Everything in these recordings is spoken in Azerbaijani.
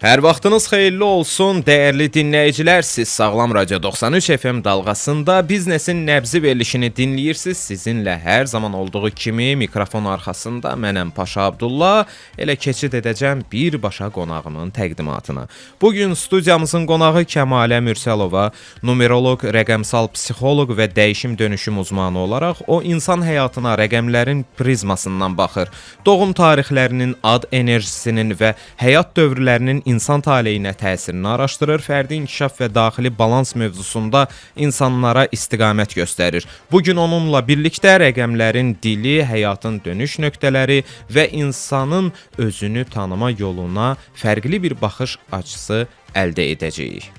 Hər vaxtınız xeyirli olsun, dəyərli dinləyicilər. Siz Sağlam Radio 93 FM dalğasında biznesin nəbzi verilişini dinləyirsiniz. Sizinlə hər zaman olduğu kimi mikrofon arxasında mənəm Paşa Abdullah. Elə keçid edəcəm birbaşa qonağımın təqdimatına. Bugün studiyamızın qonağı Kəmalə Mürsəlova, numeroloq, rəqəmsal psixoloq və dəyişim dönüşüm uzmanı olaraq o insan həyatına rəqəmlərin prizmasından baxır. Doğum tarixlərinin, ad enerjisinin və həyat dövrlərinin insan taleyinə təsirini araşdırır, fərdi inkişaf və daxili balans mövzusunda insanlara istiqamət göstərir. Bugün onunla birlikdə rəqəmlərin dili, həyatın dönüş nöqtələri və insanın özünü tanıma yoluna fərqli bir baxış açısı əldə edəcəyik.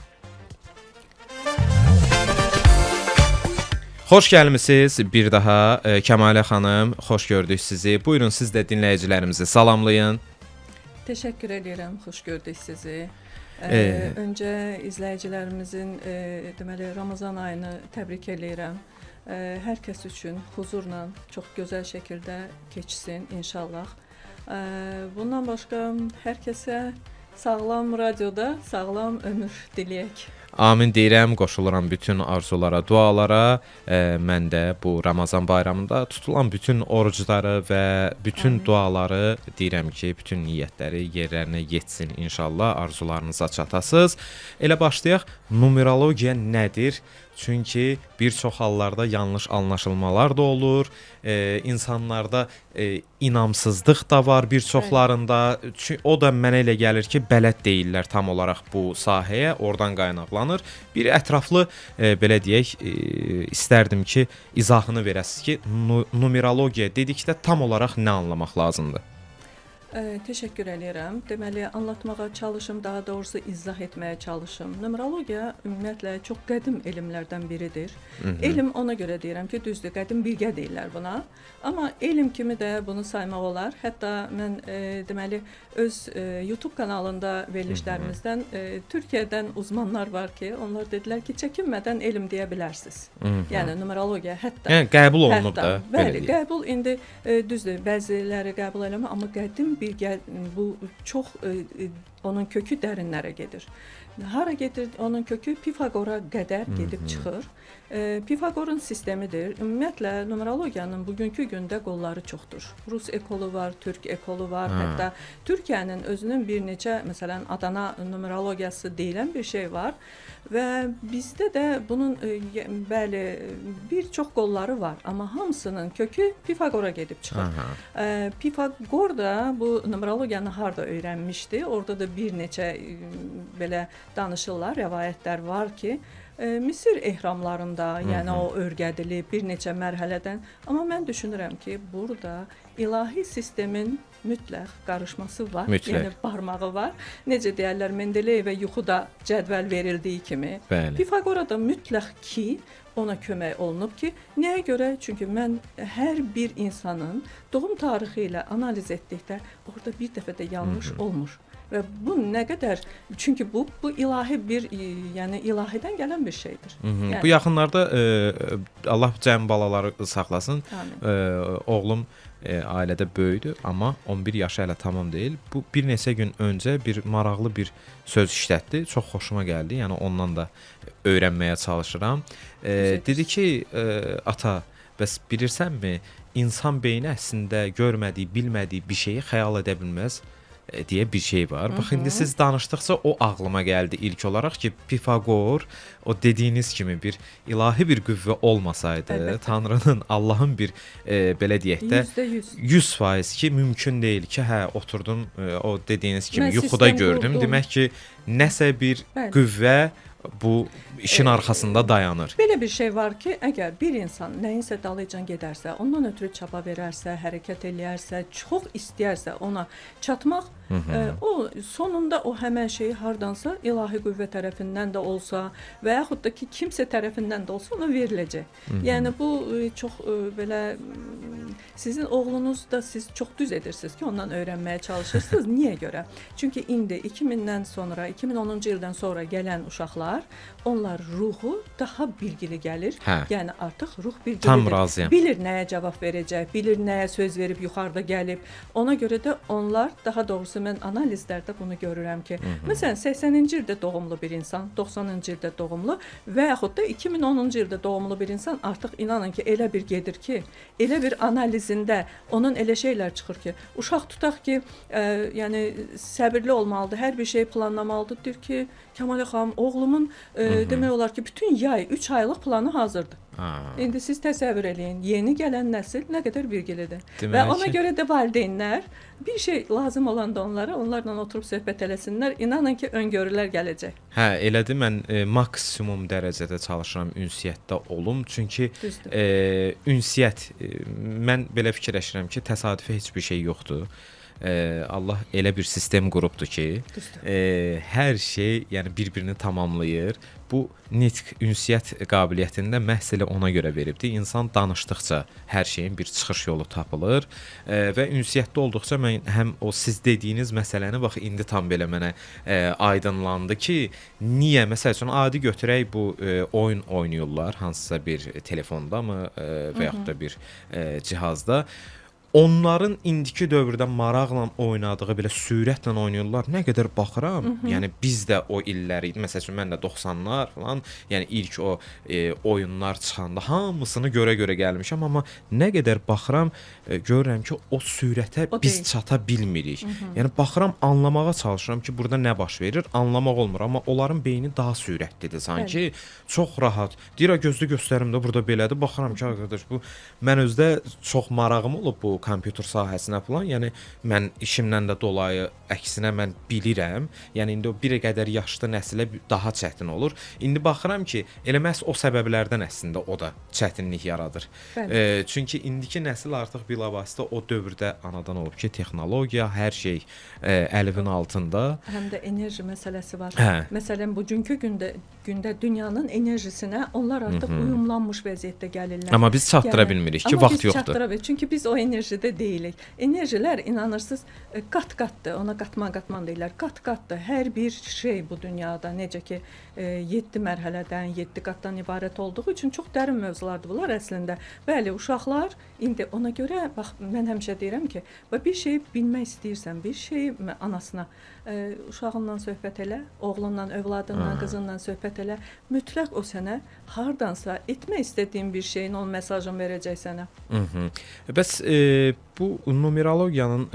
Xoş gəlmisiniz bir daha Kəmalə xanım, xoş gördük sizi. Buyurun siz də dinləyicilərimizi salamlayın. Teşekkür ederim, hoş gördük sizi. Önce izləyicilərimizin deməli Ramazan ayını təbrik eləyirəm. Hər kəs üçün huzurla, çox gözəl şəkildə keçsin inşallah. Bundan başqa hər kəsə Sağlam Radioda sağlam ömür diləyək. Amin deyirəm, qoşuluram bütün arzulara, dualara. Mən də bu Ramazan bayramında tutulan bütün orucları və bütün duaları deyirəm ki, bütün niyyətləri yerlərinə yetsin inşallah, arzularınıza çatasınız. Elə başlayaq, numerologiya nədir? Çünki bir çox hallarda yanlış anlaşılmalar da olur. İnsanlarda inamsızlıq da var bir çoxlarında. O da mənə elə gəlir ki, bələd deyirlər tam olaraq bu sahəyə, oradan qaynaqlanır. Bir ətraflı belə deyək, istərdim ki, izahını verəsiniz ki, numerologiya dedikdə tam olaraq nə anlamaq lazımdır? Teşekkür ederim. Deməli, anlatmağa çalışım, daha doğrusu izah etməyə çalışım. Numerologiya ümumiyyətlə çox qədim elmlərdən biridir. Elm ona görə deyirəm ki, düzdür, qədim bilgə deyirlər buna. Amma elm kimi də bunu saymaq olar. Hətta mən deməli öz YouTube kanalında verilişlərimizdən Türkiyədən uzmanlar var ki, onlar dedilər ki, çəkinmədən elm deyə bilərsiniz. Yəni numerologiya hətta qəbul olunub da. Bəli, qəbul indi düzdür, bəziləri qəbul eləmir, amma qədim bilgə bu çox onun kökü dərinlərə gedir. Hara gedir? Onun kökü Pifagora qədər gedib çıxır. Pifagorun sistemidir. Ümumiyyətlə numerologiyanın bugünkü gündə qolları çoxdur. Rus ekolu var, Türk ekolu var. Hətta Türkiyənin özünün bir neçə, məsələn, Adana numerologiyası deyilən bir şey var. Və bizdə də bunun bəli bir çox qolları var, amma hamısının kökü Pifagora gedib çıxır. Pifagor da bu numerologiyanı harda öyrənmişdi? Orada da bir neçə belə danışırlar, rəvayətlər var ki, Misir ehramlarında, yəni o örgədilib bir neçə mərhələdən. Amma mən düşünürəm ki, burada ilahi sistemin mütləq qarışması var, yəni barmağı var. Necə deyərlər, Mendeleyevə yuxuda cədvəl verildiyi kimi. Pifagora da mütləq ki, ona kömək olunub ki, nəyə görə? Çünki mən hər bir insanın doğum tarixi ilə analiz etdikdə orada bir dəfə də yanlış olmur. Və bu nə qədər, çünki bu ilahi bir, yəni ilahidən gələn bir şeydir. Yəni, bu yaxınlarda Allah cəm balaları saxlasın. Oğlum ailədə böyüdü, amma 11 yaşı hələ tamam deyil. Bu bir neçə gün öncə bir maraqlı bir söz işlətdi. Çox xoşuma gəldi. Yəni ondan da öyrənməyə çalışıram. Dedi ki, ata, bəs bilirsənmi, insan beyni əslində görmədiyi, bilmədiyi bir şeyi xəyal edə bilməz deyə bir şey var. Bax, indi siz danışdıqca o ağlıma gəldi ilk olaraq ki, Pifagor o dediyiniz kimi bir ilahi bir qüvvə olmasaydı, Tanrının, Allahın bir belə deyək də 100% ki, mümkün deyil ki, oturdum o dediyiniz kimi yuxuda gördüm. Demək ki, nəsə bir qüvvə bu işin arxasında dayanır. Belə bir şey var ki, əgər bir insan nəyinsə dalıcan gedərsə, ondan ötürü çaba verərsə, hərəkət eləyərsə, çox istəyərsə ona çatmaq, o sonunda o həmən şeyi hardansa ilahi qüvvə tərəfindən də olsa və yaxud da ki, kimsə tərəfindən də olsa ona veriləcək. Yəni bu çox belə Sizin oğlunuz da siz çox düz edirsiniz ki, ondan öyrənməyə çalışırsınız. Niyə görə? Çünki indi 2000-dən sonra, 2010-cu ildən sonra gələn uşaqlar, onlar ruhu daha bilgili gəlir. Hə. Yəni artıq ruh bilgilidir. Tam razıyam. Bilir nəyə cavab verəcək, bilir nəyə söz verib yuxarıda gəlib. Ona görə də onlar, daha doğrusu mən analizlərdə bunu görürəm ki, məsələn 80-ci ildə doğumlu bir insan, 90-cı ildə doğumlu və yaxud da 2010-cu ildə doğumlu bir insan artıq inanın ki, elə bir gedir ki, elə bir analizində onun elə şeylər çıxır ki, uşaq tutaq ki, yəni səbirli olmalıdır, hər bir şey planlamalıdır. Deyir ki, Kəmalə xanım, oğlumun demək olar ki, bütün yay 3 aylıq planı hazırdır. İndi siz təsəvvür eləyin, yeni gələn nəsil nə qədər bilgilidir. Və ona görə də valideynlər bir şey lazım olanda onlarla oturub söhbət eləsinlər. İnanın ki, öngörülər gələcək. Hə, elədir. Mən maksimum dərəcədə çalışıram ünsiyyətdə olum. Çünki ünsiyyət, mən belə fikirləşirəm ki, təsadüfi heç bir şey yoxdur. Allah elə bir sistem qurubdur ki, hər şey yəni bir-birini tamamlayır. Bu nitq, ünsiyyət qabiliyyətində məhz elə ona görə veribdi. İnsan danışdıqca hər şeyin bir çıxış yolu tapılır və ünsiyyətdə olduqca mən həm o siz dediyiniz məsələni bax indi tam belə mənə aydınlandı ki, niyə məsəl üçün adi götürək bu oyun oynayırlar hansısa bir telefonda mı və yaxud da bir cihazda. Onların indiki dövrdə maraqla oynadığı belə sürətlə oynayırlar. Nə qədər baxıram, yəni biz də o illəri, məsəl üçün mən də 90-lar falan, yəni ilk o oyunlar çıxanda hamısını görə gəlmişəm, amma nə qədər baxıram, görürəm ki, o sürətə biz çata bilmirik. Yəni baxıram, anlamağa çalışıram ki, burada nə baş verir, anlamaq olmur, amma onların beyni daha sürətlidir sanki. Çox rahat. Deyirə gözlü göstərim də burada belədir. Baxıram ki, qardaş, bu mən özdə çox marağım olub bu kompüter sahəsinə falan. Yəni mən işimdən də dolayı əksinə mən bilirəm. Yəni indi o bir qədər yaşlı nəsilə daha çətin olur. İndi baxıram ki, elə məhz o səbəblərdən əslində o da çətinlik yaradır. Çünki indiki nəsil artıq bilavasitə o dövrdə anadan olub ki, texnologiya, hər şey əlinin altında. Həm də enerji məsələsi var. Məsələn, bugünkü gündə dünyanın enerjisinə onlar artıq uyumlanmış vəziyyətdə gəlirlər. Amma biz çatdıra bilmirik ki, vaxt yoxdur. Çünki biz o enerjidə deyilik. Enerjilər inanırsınız qat-qatdır. Ona qatman deyirlər. Qat-qatdır. Hər bir şey bu dünyada necə ki 7 mərhələdən, 7 qatdan ibarət olduğu üçün çox dərin mövzulardır bunlar əslində. Bəli, uşaqlar indi ona görə bax mən həmişə deyirəm ki, bir şey bilmək istəyirsən, bir şey anasına uşağınla söhbət elə, oğlunla, övladınla, qızınla söhbət elə. Mütləq o sənə hardansa etmək istədiyin bir şeyin onun mesajını verəcək sənə. Bəs bu numerologiyanın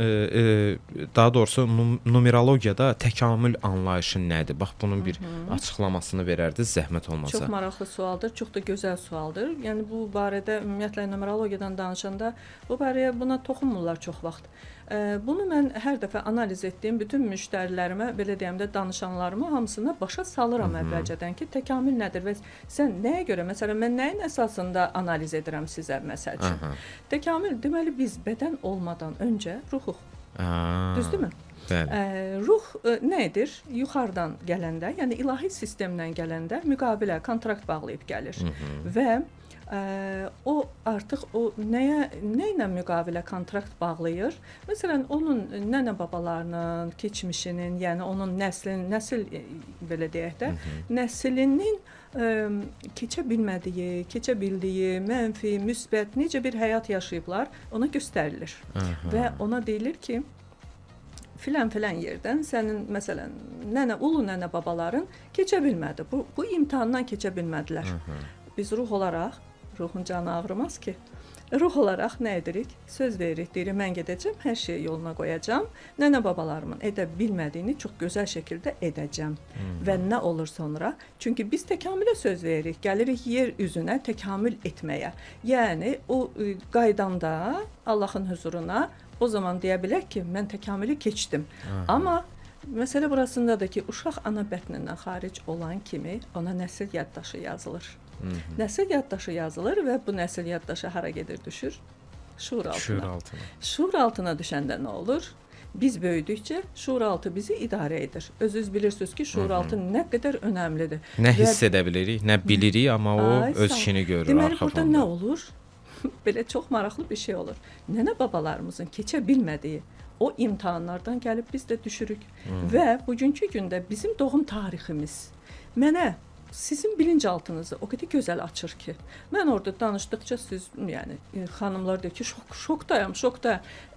daha doğrusu numerologiyada təkamül anlayışı nədir? Bax bunun bir açıqlamasını verərdiniz zəhmət olmasa. Çox maraqlı sualdır, çox da gözəl sualdır. Yəni bu barədə ümumiyyətlə numerologiyadan danışanda buna toxunmurlar çox vaxt. Bunu mən hər dəfə analiz etdiyim bütün müştərilərimə, belə deyəm də danışanlarıma hamısına başa salıram əvvəlcədən ki, təkamül nədir və sən nəyə görə, məsələn, mən nəyin əsasında analiz edirəm sizə, məsəl üçün. Təkamül, deməli biz bədən olmadan öncə ruhuq. Düzdürmü? Ruh nə edir? Yuxarıdan gələndə, yəni ilahi sistemdən gələndə müqavilə, kontrakt bağlayıb gəlir və o artıq o nə ilə müqavilə kontrakt bağlayır? Məsələn, onun nənə babalarının keçmişinin, yəni onun nəsil belə deyək də, nəslinin keçə bilmədiyi, keçə bildiyi, mənfi, müsbət necə bir həyat yaşayıblar, ona göstərilir. Və ona deyilir ki, filan yerdən sənin məsələn ulu nənə babaların keçə bilmədi. Bu imtahandan keçə bilmədilər. Biz ruh olaraq, ruhun canı ağrımaz ki. Ruh olaraq nə edirik? Söz veririk, deyirik, mən gedəcəm, hər şeyi yoluna qoyacam. Nənə babalarımın edə bilmədiyini çox gözəl şəkildə edəcəm. Və nə olur sonra? Çünki biz təkamülə söz veririk, gəlirik yer üzünə təkamül etməyə. Yəni o qaydanda Allahın huzuruna o zaman deyə bilək ki, mən təkamülü keçdim. Amma məsələ burasındadır ki, uşaq ana bətnindən xaric olan kimi ona nəsil yaddaşı yazılır. Nəsil yaddaşı yazılır və bu nəsil yaddaşı hara gedir, düşür? Şuur altına. Şuur altına düşəndə nə olur? Biz böyüdükcə şuur altı bizi idarə edir. Özünüz bilirsiniz ki, şuur altı nə qədər önəmlidir. Nə hiss edə bilirik, nə bilirik, amma o öz işini görür. Deməli, burada nə olur? belə çox maraqlı bir şey olur. Nənə babalarımızın keçə bilmədiyi o imtahanlardan gəlib biz də düşürük və bugünkü gündə bizim doğum tariximiz mənə sizin bilinçaltınızı o qədər gözəl açır ki, mən orada danışdıqca siz, yəni xanımlar deyir ki, şokdayam.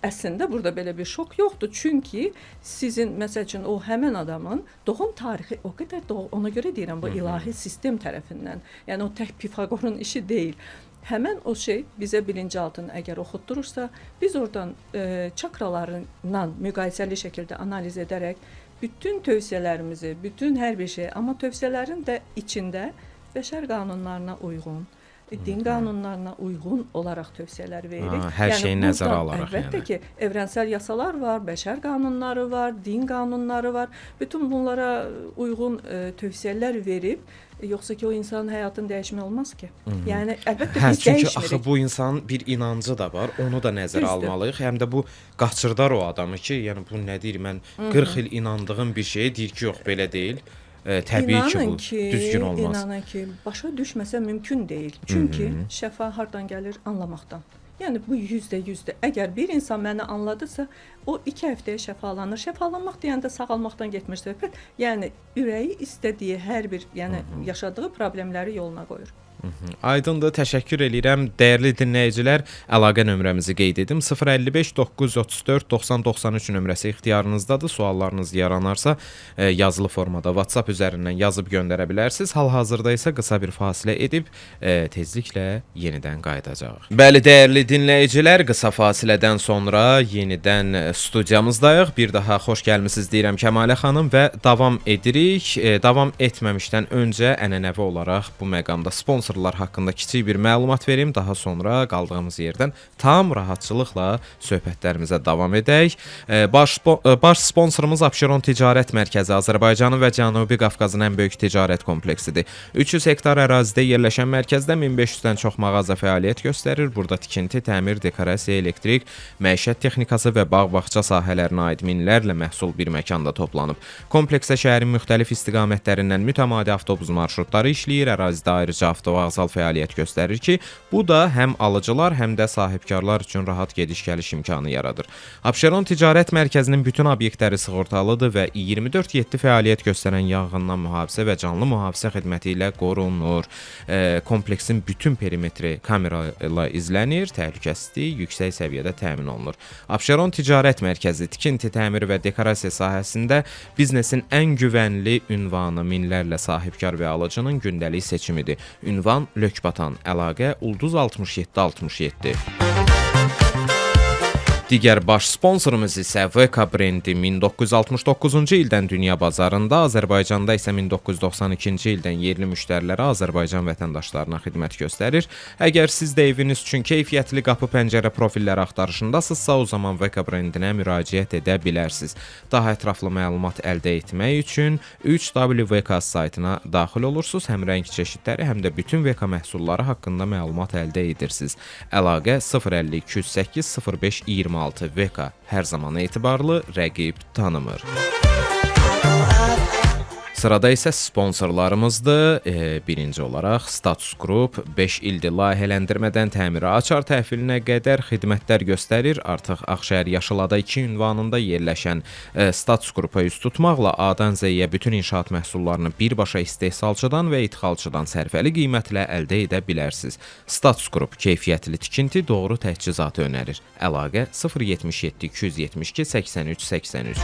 Əslində burada belə bir şok yoxdur. Çünki sizin məsəl üçün o həmin adamın doğum tarixi o qədər ona görə deyirəm bu ilahi sistem tərəfindən. Yəni o tək Pifaqorun işi deyil. Həmən o şey bizə bilinçaltını əgər oxutdurursa, biz oradan çakralarla müqayisəli şəkildə analiz edərək bütün tövsiyələrimizi, bütün hər bir şey, amma tövsiyələrin də içində bəşər qanunlarına uyğun, din qanunlarına uyğun olaraq tövsiyələr veririk. Hər şeyi nəzərə alaraq. Əlbəttə ki, evrensel yasalar var, bəşər qanunları var, din qanunları var. Bütün bunlara uyğun tövsiyələr verib, yoxsa ki o insanın həyatını dəyişmək olmaz ki. Yəni əlbəttə biz çünki dəyişmirik. axı bu insanın bir inancı da var, onu da nəzərə almalıyıq. Həm də bu qaçırdar o adamı ki, yəni bu nə deyir, mən 40 il inandığım bir şeyə deyir ki, yox belə deyil. Təbii İnanın ki, bu düzgün olmaz. İnanın ki, başa düşməsə mümkün deyil. Çünki şəfa hardan gəlir? Anlamaqdan. Yəni bu %100-dür. Əgər bir insan məni anladısa, o 2 həftəyə şəfalanır. Şəfalanmaq deyəndə sağalmaqdan getmir söhbət. Yəni ürəyi istədiyi hər bir, yəni yaşadığı problemləri yoluna qoyur. Aydındır, təşəkkür eləyirəm. Dəyərli dinləyicilər, əlaqə nömrəmizi qeyd edim. 055 934 9093 nömrəsi ixtiyarınızdadır. Suallarınız yaranarsa yazılı formada WhatsApp üzərindən yazıb göndərə bilərsiniz. Hal-hazırda isə qısa bir fasilə edib tezliklə yenidən qayıdacağıq. Bəli, dəyərli dinləyicilər, qısa fasilədən sonra yenidən studiyamızdayıq. Bir daha xoş gəlmisiniz deyirəm Kəmalə xanım və davam edirik. Davam etməmişdən öncə ənənəvi olaraq bu məqamda sponsorlar haqqında kiçik bir məlumat verim, daha sonra qaldığımız yerdən tam rahatçılıqla söhbətlərimizə davam edək. Baş sponsorumuz Abşeron Ticarət Mərkəzi Azərbaycanın və Cənubi Qafqazın ən böyük ticarət kompleksidir. 300 hektar ərazidə yerləşən mərkəzdə 1500-dən çox mağaza fəaliyyət göstərir. Burada tikinti, təmir, dekorasiya, elektrik, məişət texnikası və bağ-bağça sahələrinə aid minlərlə məhsul bir məkanda toplanıb. Kompleksə şəhərin müxtəlif istiqamətlərindən mütəmadi avtobus marşrutları işləyir. Ərazidə ayrıca avtovağzal fəaliyyət göstərir ki, bu da həm alıcılar, həm də sahibkarlar üçün rahat gediş-gəliş imkanı yaradır. Abşeron Ticarət Mərkəzinin bütün obyektləri sığortalıdır və 24/7 fəaliyyət göstərən yanğından mühafizə və canlı mühafizə xidməti ilə qorunur. Kompleksin bütün perimetri kamera ilə izlənir, təhlükəsizlik yüksək səviyyədə təmin olunur. Abşeron Ticarət Mərkəzi tikinti, təmir və dekorasiya sahəsində biznesin ən güvənli ünvanı minlərlə sahibkar və alıcının gündəlik seçimidir. Ünvan Lökbatan, əlaqə Ulduz 6767. Digər baş sponsorumuz isə VK brendi 1969-cu ildən dünya bazarında, Azərbaycanda isə 1992-ci ildən yerli müştərilərə, Azərbaycan vətəndaşlarına xidmət göstərir. Əgər siz də eviniz üçün keyfiyyətli qapı pəncərə profilləri axtarışındasınızsa, o zaman VK brendinə müraciət edə bilərsiniz. Daha ətraflı məlumat əldə etmək üçün 3WVK saytına daxil olursunuz. Həm rəng çeşidləri, həm də bütün VK məhsulları haqqında məlumat əldə edirsiniz. Əlaqə 050 208 05 26. VK hər zaman etibarlı, rəqib tanımır. Sırada isə sponsorlarımızdır. Birinci olaraq Status Group 5 ildir layihələndirmədən təmirə, açar təhvilinə qədər xidmətlər göstərir. Artıq Ağşəhər Yaşılada 2 ünvanında yerləşən Status Group-a üst tutmaqla A-dan Z-yə bütün inşaat məhsullarını birbaşa istehsalçıdan və idxalçıdan sərfəli qiymətlə əldə edə bilərsiniz. Status Group keyfiyyətli tikinti, doğru təchizatı önərir. Əlaqə 077 272 83 83.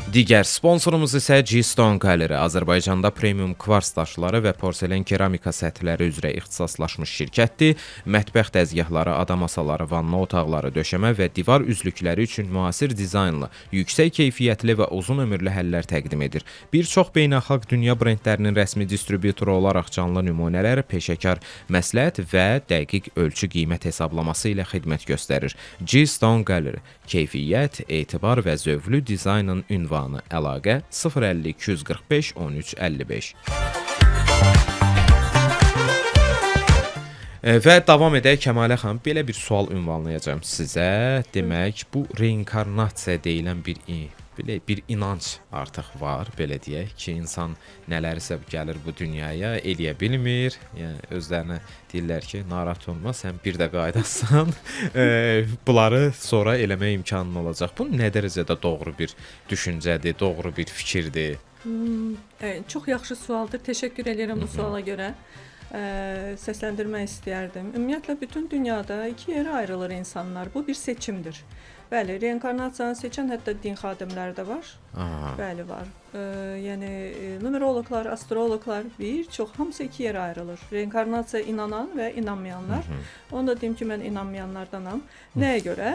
Digər sponsorumuz isə G-Stone Gallery, Azərbaycanda premium kvars daşları və porselen keramika səthləri üzrə ixtisaslaşmış şirkətdir. Mətbəx dəzgahları, ada masaları, vanna otaqları, döşəmə və divar üzlükləri üçün müasir dizaynlı, yüksək keyfiyyətli və uzun ömürlü həllər təqdim edir. Bir çox beynəlxalq dünya brendlərinin rəsmi distribütoru olaraq canlı nümunələr, peşəkar məsləhət və dəqiq ölçü qiymət hesablaması ilə xidmət göstərir. G-Stone Gallery, keyfiyyət, etibar və zövqlü dizaynın ünvanı. Əlaqə 050 245 13 55. Və davam edək Kəmalə xanım, belə bir sual ünvanlayacağam sizə. Demək, bu reinkarnasiya deyilən bir belə bir inanc artıq var, belə deyək ki, insan nələrisə gəlir bu dünyaya, eləyə bilmir. Yəni özlərinə deyirlər ki, narahat olma, sən bir də qayıdasan, bunları sonra eləmək imkanın olacaq. Bu nə dərəcədə doğru bir düşüncədir, doğru bir fikirdir? Çox yaxşı sualdır. Təşəkkür edirəm bu suala görə. Səsləndirmək istəyərdim. Ümumiyyətlə bütün dünyada iki yerə ayrılır insanlar. Bu bir seçimdir. Bəli, reinkarnasiyanı seçən hətta din xadimləri də var. Bəli, var. Yəni numeroloqlar, astroloqlar bir çox hamısı iki yerə ayrılır. Reinkarnasiyaya inanan və inanmayanlar. Onu da deyim ki, mən inanmayanlardanam. Nəyə görə?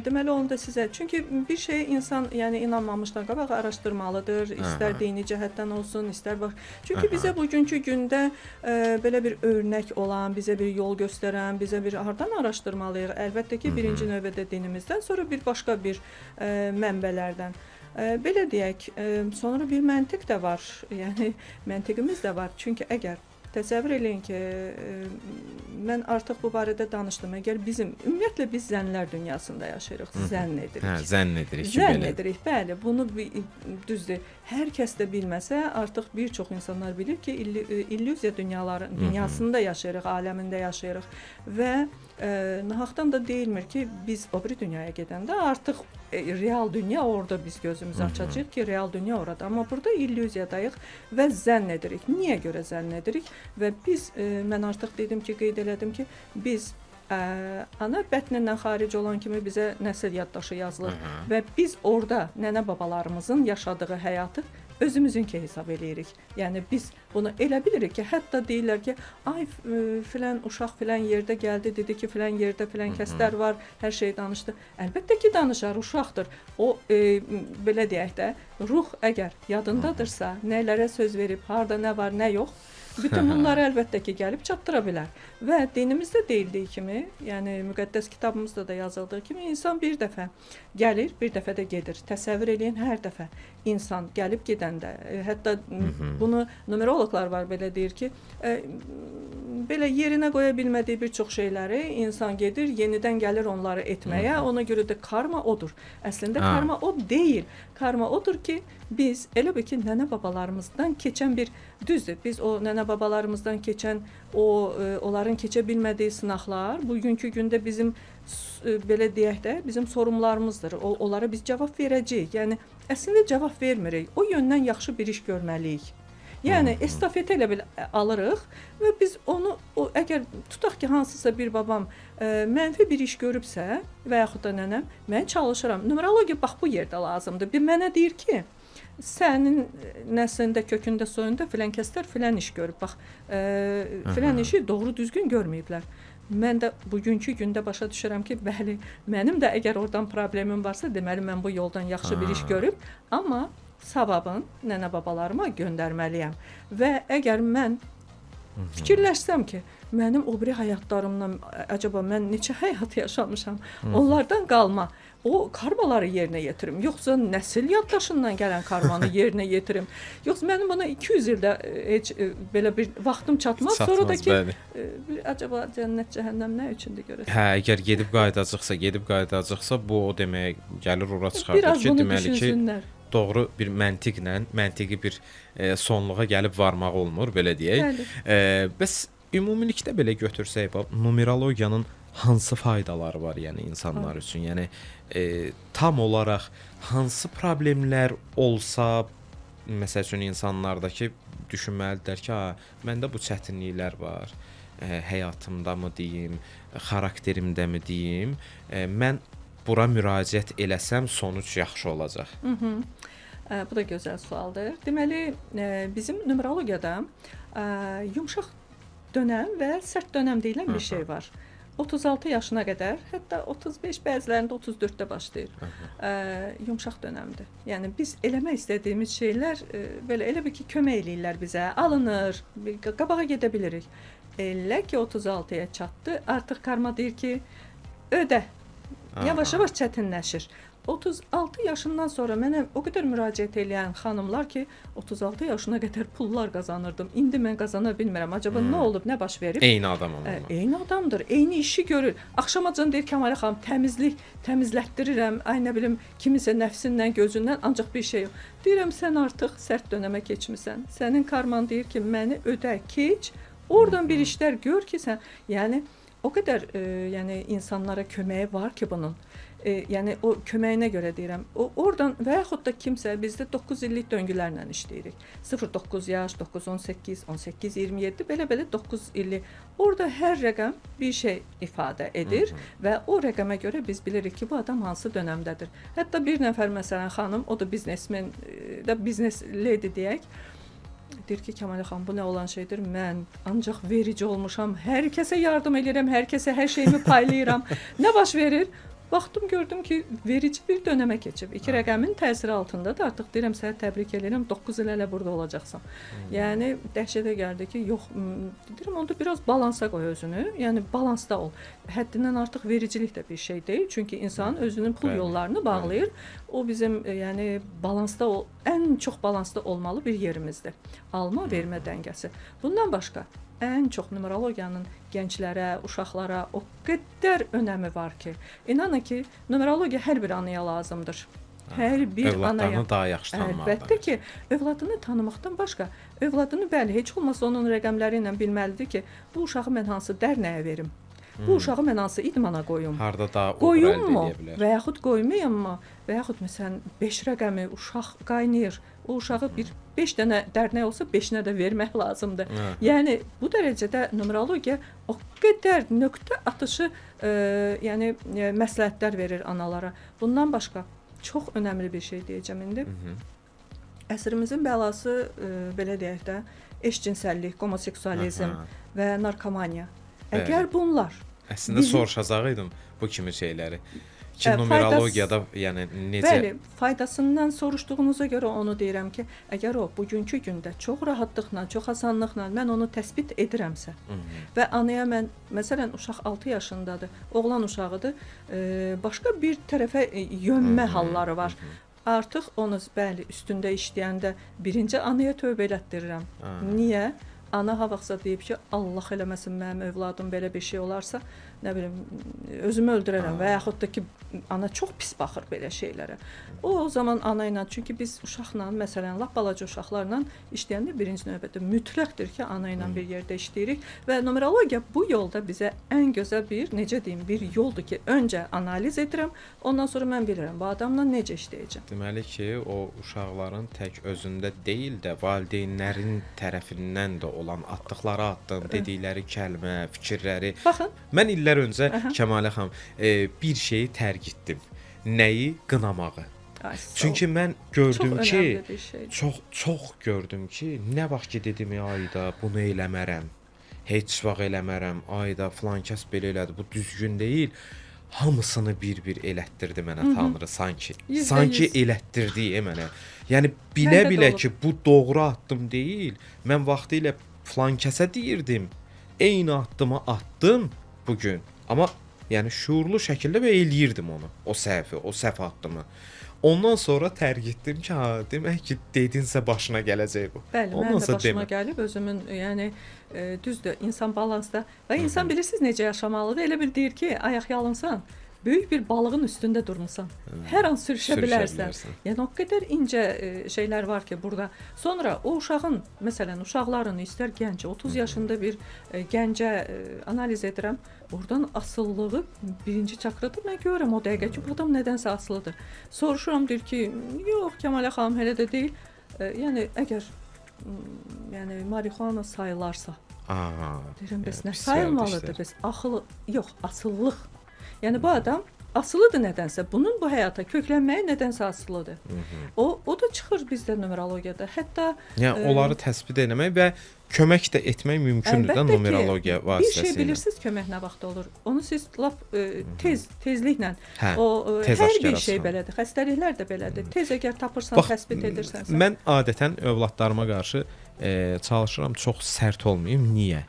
Deməli onu da sizə. Çünki bir şey insan, yəni inanmamışdan qabaq araşdırmalıdır. İstər dini cəhətdən olsun, istər bax. Çünki bizə bugünkü gündə belə bir örnək olan, bizə bir yol göstərən, bizə bir hardan araşdırmalıyıq? Əlbəttə ki, birinci növbədə dinimizdən, sonra bir başqa bir mənbələrdən. Belə deyək, sonra bir məntiq də var. Yəni məntiqimiz də var. Çünki əgər təsəvvür eləyin ki, mən artıq bu barədə danışdım. Əgər ümumiyyətlə biz zənnlər dünyasında yaşayırıq, zənn edirik. Zənn edirik ki, zənn edirik, bəli. Bunu düzdür. Hər kəs də bilməsə, artıq bir çox insanlar bilir ki, illüziya dünyasında yaşayırıq, aləmində yaşayırıq və nahaqdan da deyilmir ki, biz o biri dünyaya gedəndə artıq real dünya orada biz gözümüzü açacağıq ki, real dünya orada. Amma burada illüziyadayıq və zənn edirik. Niyə görə zənn edirik? Və biz, mən artıq dedim ki, qeyd elədim ki, biz ana bətnindən xaric olan kimi bizə nəsil yaddaşı yazılır və biz orada nənə babalarımızın yaşadığı həyatı özümüzünki hesab eləyirik. Yəni biz bunu elə bilirik ki, hətta deyirlər ki, ay filan uşaq filan yerdə gəldi, dedi ki, filan yerdə filan kəslər var, hər şey danışdı. Əlbəttə ki, danışar, uşaqdır. O belə deyək də, ruh əgər yadındadırsa, nələrə söz verib, harda nə var, nə yox, bütün bunları əlbəttə ki, gəlib çatdıra bilər. Və dinimizdə deyildiyi kimi, yəni müqəddəs kitabımızda da yazıldığı kimi, insan bir dəfə gəlir, bir dəfə də gedir. Təsəvvür eləyin, hər dəfə insan gəlib gedəndə, hətta bunu numeroloqlar var, belə deyir ki, belə yerinə qoya bilmədiyi bir çox şeyləri insan gedir, yenidən gəlir onları etməyə. Ona görə də karma odur. Əslində karma o deyil. Karma odur ki, biz elə bil ki, nənə babalarımızdan keçən bir düzdür. Biz o nənə babalarımızdan keçən onların keçə bilmədiyi sınaqlar bugünkü gündə bizim belə deyək də bizim sorumlarımızdır. Onlara biz cavab verəcəyik. Yəni əslində cavab vermirik. O yöndən yaxşı bir iş görməliyik. Yəni estafet elə bil alırıq və biz onu əgər tutaq ki, hansısa bir babam mənfi bir iş görübsə və yaxud da nənəm, mən çalışıram. Numerologiya bax bu yerdə lazımdır. Bir mənə deyir ki, sənin nəslində, kökündə, soyunda filan kəslər filan iş görüb. Bax, filan işi doğru düzgün görməyiblər. Mən də bugünkü gündə başa düşürəm ki, bəli, mənim də əgər oradan problemim varsa, deməli mən bu yoldan yaxşı bir iş görüb, amma savabın nənə babalarıma göndərməliyəm. Və əgər mən fikirləşsəm ki, mənim o biri həyatlarımdan acaba mən neçə həyat yaşamışam, onlardan qalma, o karmaları yerinə yetirim, yoxsa nəsil yaddaşından gələn karmanı yerinə yetirim, yoxsa mənim buna 200 ildə heç belə bir vaxtım çatmaz, sonra da ki, acaba cənnət, cəhənnəm nə üçündür görəsən? Hə, əgər gedib qayıdacaqsa, bu o demək gəlir ora çıxardır ki, deməli ki, doğru bir məntiqi bir sonluğa gəlib varmaq olmur, belə deyək. Bəs ümumilikdə belə götürsək, numerologiyanın hansı faydaları var, yəni insanlar üçün? Yəni tam olaraq hansı problemlər olsa, məsəl üçün insanlardakı düşünməlidirlər ki, məndə bu çətinliklər var, həyatımda mı deyim, xarakterimdə mi deyim, mən bura müraciət eləsəm sonuc yaxşı olacaq. Bu da gözəl sualdır. Deməli, bizim numerologiyada yumşaq dönəm və sərt dönəm deyilən bir şey var. 36 yaşına qədər, hətta 35, bəzilərində 34-də başlayır. Yumşaq dönəmdir. Yəni biz eləmək istədiyimiz şeylər elə bir ki, kömək eləyirlər bizə, alınır, qabağa gedə bilirik. Elə ki 36-ya çatdı, artıq karma deyir ki, ödə. Yavaş-yavaş çətinləşir. 36 yaşından sonra mənə o qədər müraciət edən xanımlar ki, 36 yaşına qədər pullar qazanırdım. İndi mən qazana bilmirəm. Acaba nə olub, nə baş verib? Eyni adamam amma. Eyni adamdır, eyni işi görür. Axşamacan deyir Kəmalə xanım, təmizlətdirirəm, ay nə bilim, kimisə nəfsindən, gözündən, ancaq bir şey yox. Deyirəm, sən artıq sərt dönəmə keçmisən. Sənin karman deyir ki, məni ödə, keç. Oradan bir işlər gör ki, sən, yəni o qədər yəni insanlara köməyi var ki bunun. Yəni o köməyinə görə deyirəm. Oradan və yaxud da kimsə bizdə 9 illik döngülərlə işləyirik. 0-9 yaş, 9-18, 18-27 belə 9 illik. Orada hər rəqəm bir şey ifadə edir və o rəqəmə görə biz bilirik ki, bu adam hansı dönəmdədir. Hətta bir nəfər məsələn xanım, o da biznesmen, biznes lady deyək. Deyir ki, Kəmalə xanım, bu nə olan şeydir? Mən ancaq verici olmuşam. Hər kəsə yardım edirəm, hər kəsə hər şeyimi paylayıram. Nə baş verir? Baxdım, gördüm ki, verici bir dönəmə keçib. 2 rəqəmin təsiri altındadır. Artıq deyirəm, sənə təbrik edirəm, 9 il hələ burada olacaqsan. Yəni dəhşətə gəldi ki, yox, deyirəm, onda biraz balansa qoy özünü. Yəni balansda ol. Həddindən artıq vericilik də bir şey deyil. Çünki insan özünün pul yollarını bağlayır. O bizim yəni balansda ən çox balansda olmalı bir yerimizdir. Alma, vermə dəngəsi. Bundan başqa ən çox numerologiyanın gənclərə, uşaqlara o qədər önəmi var ki, inanın ki, numerologiya hər bir anaya lazımdır. Hər bir anaya. Övladlarını daha yaxşı tanımalıdır. Əlbəttə ki, övladını tanımaqdan başqa, övladını bəli, heç olmasa onun rəqəmləri ilə bilməlidir ki, bu uşağı mən hansı dərnəyə verim? Bu uşağı mən hansı idmana qoyum? Harda daha uğur qoyum əldə mu? edə bilər? Və yaxud qoymayım mı? Və yaxud məsələn 5 rəqəmi uşaq qaynayır. O uşağı bir 5 dənə dərnək olsa 5-nə də vermək lazımdır. Yəni bu dərəcədə numerologiya o qədər nöqtə atışı yəni məsləhətlər verir analara. Bundan başqa çox önəmli bir şey deyəcəm indi. Əsrimizin bəlası belə deyək də eşcinsəllik, homoseksualizm və narkomaniya. Əgər bunlar əslində soruşacaqdım bu kimi şeyləri. Ki numerologiyada yəni necə Bəli, faydasından soruşduğunuza görə onu deyirəm ki, əgər o bugünkü gündə çox rahatlıqla, çox asanlıqla mən onu təsbit edirəmsə və anaya mən məsələn uşaq 6 yaşındadır, oğlan uşağıdır, başqa bir tərəfə yönmə halları var. Artıq onu bəli üstündə işləyəndə birinci anaya tövbə elətdirirəm. Niyə? Ana ha vaxtsa deyib ki, Allah eləməsin mənim övladım belə bir şey olarsa, nə bilim, özümü öldürərəm və yaxud da ki, ana çox pis baxır belə şeylərə. O zaman ana ilə, çünki biz uşaqla, məsələn, lap balaca uşaqlarla işləyəndə birinci növbədə mütləqdir ki, ana ilə bir yerdə işləyirik və numerologiya bu yolda bizə ən gözəl bir, necə deyim, bir yoldur ki, öncə analiz edirəm, ondan sonra mən bilirəm bu adamla necə işləyəcəm. Deməli ki, o uşaqların tək özündə deyil də valideynlərin tərəfindən də olan atdıqları addım, dedikləri kəlmə, fikirləri. Baxın, mən illər öncə Kəmalə xanım bir şeyi tərk etdim. Nəyi? Qınamağı. Çünki mən gördüm ki, çox gördüm ki, nə vaxt ki dedim ayda bunu eləmərəm. Heç vaxt eləmərəm. Ayda filan kəs belə elədi. Bu düzgün deyil. Hamısını bir-bir elətdirdi mənə Tanrı sanki. Sanki elətdirdi mənə. Yəni bilə-bilə ki, bu doğru addım deyil. Mən vaxtilə filan kəsə deyirdim. Eyni addımı atdım bu gün. Amma yəni şuurlu şəkildə və eləyirdim onu. O səhv addımı. Ondan sonra tərk etdim ki, demək ki, dedinsə başına gələcək bu. Bəli, mən də başıma gəlib özümün, yəni düzdür, insan balansda və insan bilirsiniz necə yaşamalıdır. Elə bir deyir ki, ayaq yalınsan, böyük bir balığın üstündə durmusan. Hər an sürüşə bilərsən. Yəni o qədər incə şeylər var ki, burada. Sonra o uşağın, məsələn, uşaqların istər gənc, 30 yaşında bir gəncə analiz edirəm. Oradan asılılığı birinci çakrada mən görürəm o dəqiqə ki, bu adam nədənsə asılıdır. Soruşuram, deyir ki, yox, Kəmalə xanım elə də deyil. Yəni əgər yəni marihuana sayılarsa, deyirəm, bəs nə sayılmalıdır? Bəs yox, asılılıq. Yəni bu adam asılıdır nədənsə. Bunun bu həyata köklənməyi nədənsə asılıdır. O da çıxır bizdə numerologiyada. Hətta yəni onları təsbit etmək və kömək də etmək mümkündür də numerologiya vasitəsilə. Bir şey bilirsiniz kömək nə vaxt olur? Onu siz lap tezliklə hər bir şey belədir. Xəstəliklər də belədir. Tez əgər tapırsan, təsbit edirsənsə. Mən adətən övladlarıma qarşı çalışıram çox sərt olmayım. Niyə?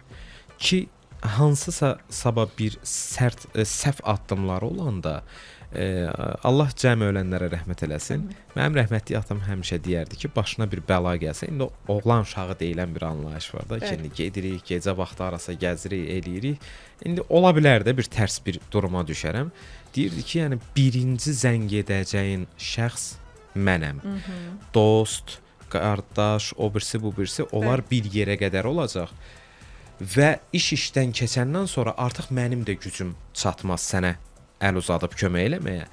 Ki hansısa sabah bir səhv addımları olanda Allah cəm ölənlərə rəhmət eləsin. Mənim rəhmətli atam həmişə deyərdi ki, başına bir bəla gəlsə, indi oğlan uşağı deyilən bir anlayış var da ki, indi gedirik, gecə vaxtı arasa gəzirik, eləyirik. İndi ola bilər də bir tərs bir duruma düşərəm. Deyirdi ki, yəni birinci zəng edəcəyin şəxs mənəm. Dost, qardaş, o birisi, bu birisi, onlar bir yerə qədər olacaq. Və işdən keçəndən sonra artıq mənim də gücüm çatmaz sənə əl uzadıb kömək eləməyə.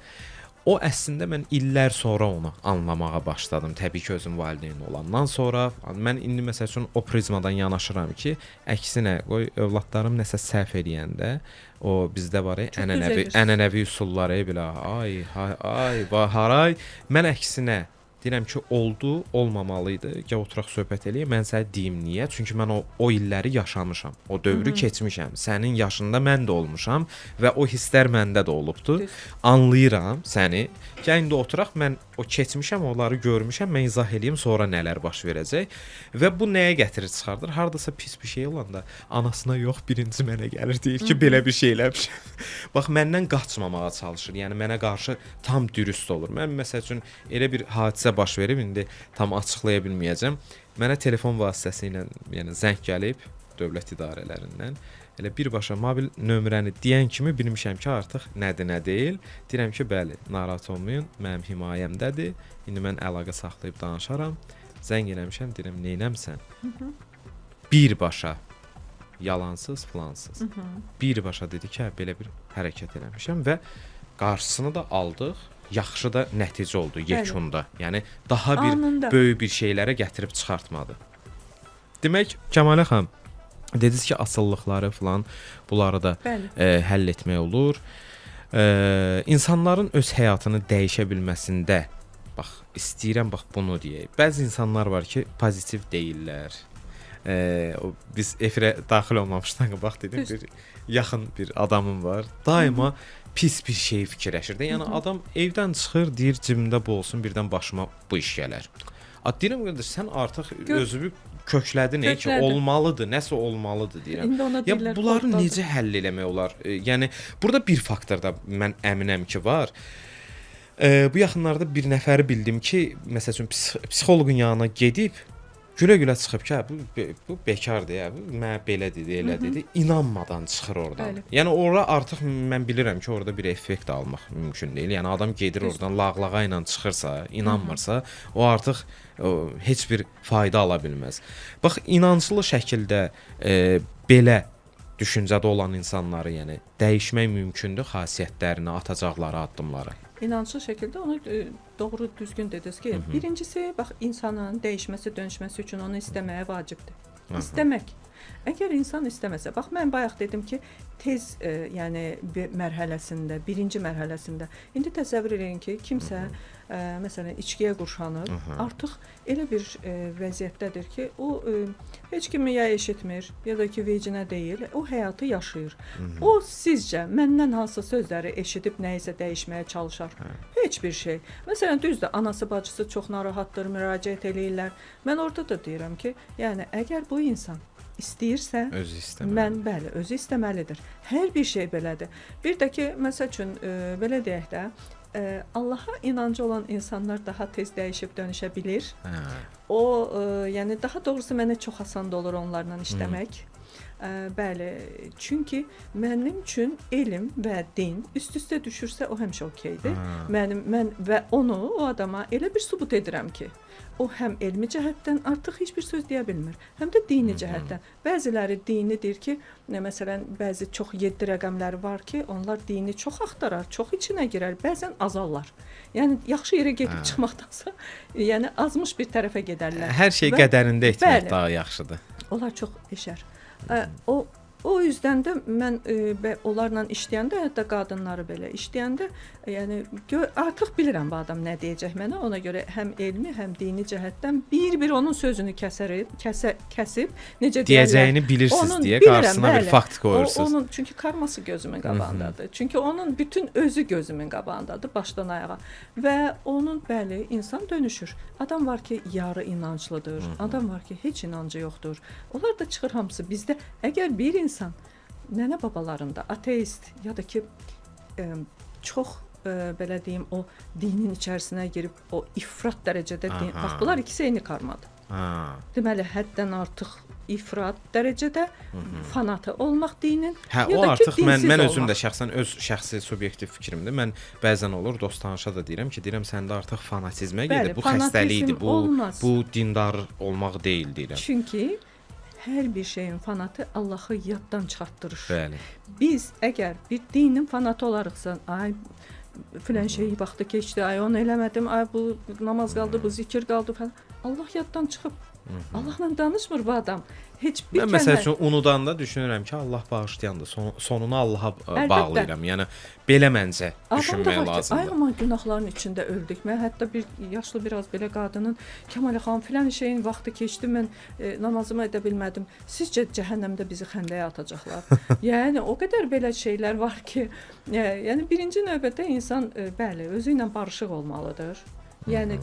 O əslində mən illər sonra onu anlamağa başladım. Təbii ki, özüm valideyn olandan sonra. Mən indi məsəl üçün o prizmadan yanaşıram ki, əksinə qoy övladlarım nəsə səhv eləyəndə, o bizdə var ənənəvi üsulları belə ay, haray. Mən əksinə deyirəm ki, oldu, olmamalıydı. Gəl oturaq söhbət eləyək. Mən sənə deyim niyə? Çünki mən o illəri yaşamışam. O dövrü keçmişəm. Sənin yaşında mən də olmuşam və o hisslər məndə də olubdu. Anlayıram səni. Gəl indi oturaq, mən o keçmişəm, onları görmüşəm, mən izah eləyim sonra nələr baş verəcək. Və bu nəyə gətirir çıxardır? Hardasa pis bir şey olanda anasına yox, birinci mənə gəlir, deyir ki, belə bir şey eləmişəm. Bax, məndən qaçmamağa çalışır. Yəni mənə qarşı tam dürüst olur. Mən məsəl üçün elə bir hadisə baş verib, indi tam açıqlaya bilməyəcəm. Mənə telefon vasitəsilə, yəni zəng gəlib dövlət idarələrindən. Elə birbaşa mobil nömrəni deyən kimi bilmişəm ki, artıq nədir, nə deyil. Deyirəm ki, bəli, narahat olmayın, mənim himayəmdədir. İndi mən əlaqə saxlayıb danışaram. Zəng eləmişəm, deyirəm, neynəmsən? Birbaşa yalansız, plansız. Birbaşa dedi ki, belə bir hərəkət eləmişəm və qarşısını da aldıq. Yaxşı da nəticə oldu yekunda. Yəni daha bir böyük bir şeylərə gətirib çıxartmadı. Demək, Kəmalə xanım, dediniz ki, asıllıqları falan bunları da həll etmək olur. İnsanların öz həyatını dəyişə bilməsində bax, istəyirəm bax bunu deyək. Bəzi insanlar var ki, pozitiv deyirlər. Biz efirə daxil olmamışdan qabaq dedim, bir yaxın bir adamım var. Daima pis bir şey fikirləşir də. Yəni adam evdən çıxır, deyir cibimdə bu olsun, birdən başıma bu iş gələr. Deyirəm qardaş, sən artıq özünü köklədin ki, olmalıdır, nəsə olmalıdır deyirəm. Ya bunları necə həll eləmək olar? Yəni burada bir faktor da mən əminəm ki, var. Bu yaxınlarda bir nəfəri bildim ki, məsəl üçün psixoloqun yanına gedib gülə-gülə çıxıb ki, bu bekardır ya, bu mənə belə dedi, elə dedi, inanmadan çıxır oradan. Yəni ora artıq mən bilirəm ki, orada bir effekt almaq mümkün deyil. Yəni adam gedir oradan lağlağa ilə çıxırsa, inanmırsa, o artıq heç bir fayda ala bilməz. Bax, inanclı şəkildə belə düşüncədə olan insanları, yəni dəyişmək mümkündür, xasiyyətlərini, atacaqları addımları. İnanclı şəkildə onu doğru düzgün dediniz ki, birincisi bax insanın dəyişməsi, dönüşməsi üçün onu istəməyə vacibdir. İstəmək. Əgər insan istəməsə, bax mən bayaq dedim ki, tez yəni mərhələsində, birinci mərhələsində indi təsəvvür edin ki, kimsə məsələn içkiyə qurşanır, artıq elə bir vəziyyətdədir ki, o heç kimi ya eşitmir, ya da ki vecinə deyil, o həyatı yaşayır. O sizcə məndən hansı sözləri eşidib nəyisə dəyişməyə çalışar? Heç bir şey. Məsələn, düzdür, anası, bacısı çox narahatdır, müraciət eləyirlər. Mən orada da deyirəm ki, yəni əgər bu insan istəyirsə, bəli, özü istəməlidir. Hər bir şey belədir. Bir də ki, məsəl üçün belə deyək də, Allaha inancı olan insanlar daha tez dəyişib dönüşə bilir. O, yəni daha doğrusu mənə çox asan olur onlarla işləmək. Bəli, çünki mənim üçün elm və din üst-üstə düşürsə o həmişə okeydir. Mən və onu, o adama elə bir sübut edirəm ki, o həm elmi cəhətdən artıq heç bir söz deyə bilmir, həm də dini cəhətdən. Bəziləri dini deyir ki, məsələn, bəzi çox 7 rəqəmləri var ki, onlar dini çox axtarar, çox içinə girər, bəzən azarlar. Yəni yaxşı yerə gedib çıxmaqdansa, yəni azmış bir tərəfə gedərlər. Hər şey qədərində etmək daha yaxşıdır. Onlar çox eşər. O yüzdən də mən onlarla işləyəndə, hətta qadınları belə işləyəndə, yəni artıq bilirəm bu adam nə deyəcək mənə. Ona görə həm elmi, həm dini cəhətdən bir onun sözünü kəsib, necə deyirlər, deyəcəyini bilirsiniz deyə qarşısına bir fakt qoyursunuz. Onun çünki karması gözümün qabağındadır. Çünki onun bütün özü gözümün qabağındadır, başdan ayağa. Və onun bəli, insan dönüşür. Adam var ki, yarı inanclıdır. Adam var ki, heç inancı yoxdur. Onlar da çıxır hamısı bizdə. Əgər bir insan nənə babalarında ateist ya da ki çox belə deyim, o dinin içərisinə girib o ifrat dərəcədə din, Aha. bax bunlar ikisi eyni karmadır. Ha. Deməli, həddən artıq ifrat dərəcədə fanatı olmaq dinin, Hə, ya o da ki, artıq dinsiz mən özüm olmaq. də şəxsən öz şəxsi subyektiv fikrimdir. Mən bəzən olur dost tanışa da deyirəm ki, deyirəm səndə artıq fanatizmə Bəli, gedir. Bu fanatizm xəstəlikdir. olmaz. Bu dindar olmaq deyil deyirəm. Çünki hər bir şeyin fanatı Allahı yaddan çıxartdırır. Bəli. Biz əgər bir dinin fanatı olarıqsa, ay filan şey vaxtı keçdi, ay onu eləmədim, ay bu namaz qaldı, bu zikir qaldı falan. Allah yaddan çıxıb. Allahla danışmır bu adam. Heç bir Mən məsəl üçün unudanda düşünürəm ki, Allah bağışlayandır. Sonunu Allaha Əlbəttə. bağlayıram. Yəni belə məncə adam düşünmək da var ki, ay lazımdır. aman günahların içində öldük. Mən hətta bir yaşlı biraz belə qadının Kəmal xanım filan şeyin vaxtı keçdi, mən namazımı edə bilmədim. Sizcə cəhənnəmdə bizi xəndəyə atacaqlar? Yəni o qədər belə şeylər var ki, yəni birinci növbədə insan bəli, özü ilə barışıq olmalıdır. Yəni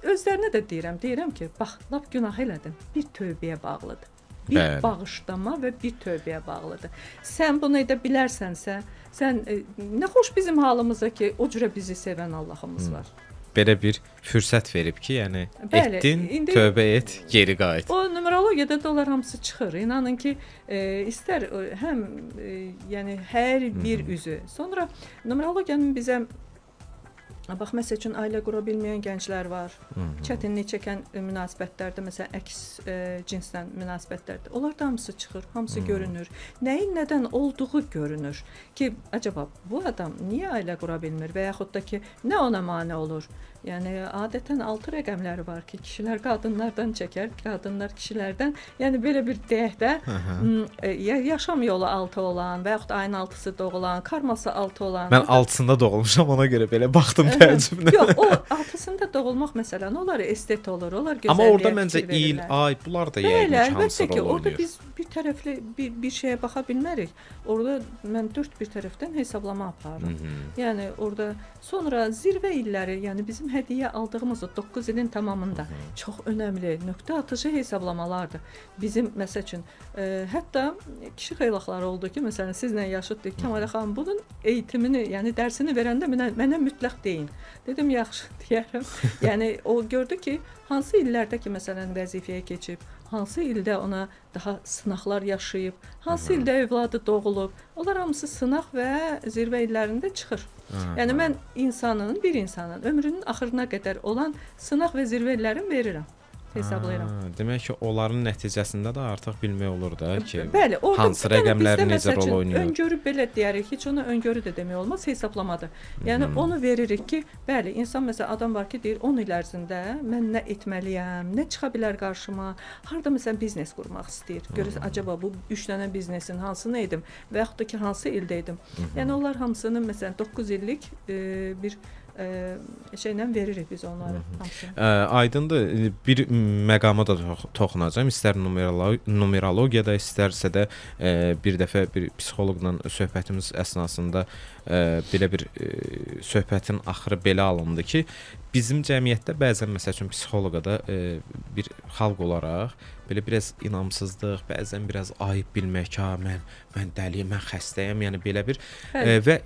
özlərinə də deyirəm ki, bax, lap günah elədin, bir tövbəyə bağlıdır. Bir Bəli. bağışlama və bir tövbəyə bağlıdır. Sən bunu edə bilərsənsə, sən nə xoş bizim halımıza ki, o cürə bizi sevən Allahımız var. Belə bir fürsət verib ki, yəni Bəli, etdin, indi- tövbə et, geri qayıt. O numerologiyada da onlar hamısı çıxır. İnanın ki, istər həm yəni hər bir üzü. Sonra numerologiyanın bizə bax məsəl üçün ailə qura bilməyən gənclər var. Çətinlik çəkən münasibətlərdə, məsələn, əks cinsdən münasibətlərdə. Onlar da hamısı çıxır, hamısı görünür. Nəyin nədən olduğu görünür ki, acaba bu adam niyə ailə qura bilmir və yaxud da ki, nə ona mane olur? Yəni adətən 6 rəqəmləri var ki, kişilər qadınlardan çəkər, qadınlar kişilərdən. Yəni belə bir deyək də, yaşam yolu 6 olan və yaxud ayın 6-sı doğulan, karması 6 olan. Mən 6-sında doğulmuşam, ona görə belə baxdım təəccüblə. Yox, o 6-sında doğulmaq məsələn, onlar estet olur, onlar gözəlliyə. Amma orada məncə fikir il, verirlər. ay, bunlar da Bəli, yəqin ki, əlbəttə hamısı ki, rol orada oynayır. biz bir tərəfli bir şeyə baxa bilmərik. Orada mən 4 bir tərəfdən hesablama aparıram. Yəni orada sonra zirvə illəri, yəni bizim hədiyyə aldığımız o 9 ilin tamamında çox önəmli nöqtə atışı hesablamalardır. Bizim məsəl üçün hətta kişi xeylaxları oldu ki, məsələn sizlə yaşıddır. Kəmal xanım bunun eğitimini, yəni dərsini verəndə mənə mütləq deyin. Dedim yaxşı deyərəm. Yəni o gördü ki, hansı illərdə ki, məsələn vəzifəyə keçib, hansı ildə ona daha sınaqlar yaşayıb, hansı ildə övladı doğulub, onlar hamısı sınaq və zirvə illərində çıxır. Yəni mən bir insanın ömrünün axırına qədər olan sınaq və zirvə illərini verirəm, hesablayıram. Demək ki, onların nəticəsində də artıq bilmək olur da ki, Bəli, orada hansı rəqəmlər necə rol oynayır. Öngörü belə deyərik, heç ona öngörü də demək olmaz, hesablamadır. Yəni onu veririk ki, bəli, insan məsələn adam var ki, deyir 10 il ərzində mən nə etməliyəm, nə çıxa bilər qarşıma, harda məsələn biznes qurmaq istəyir. Görürsən, acaba bu 3 dənə biznesin hansını edim və yaxud da ki, hansı ildə edim. Yəni onlar hamısını məsələn 9 illik bir şeylə veririk biz onları hamısını. Aydındır. Bir məqama da toxunacağam. İstər numerologiyada, istərsə də bir dəfə bir psixoloqla söhbətimiz əsnasında belə bir söhbətin axırı belə alındı ki, bizim cəmiyyətdə bəzən məsəl üçün psixoloqa da bir xalq olaraq belə biraz inamsızlıq, bəzən biraz ayıb bilmək ki, mən dəliyəm, mən xəstəyəm, yəni belə bir və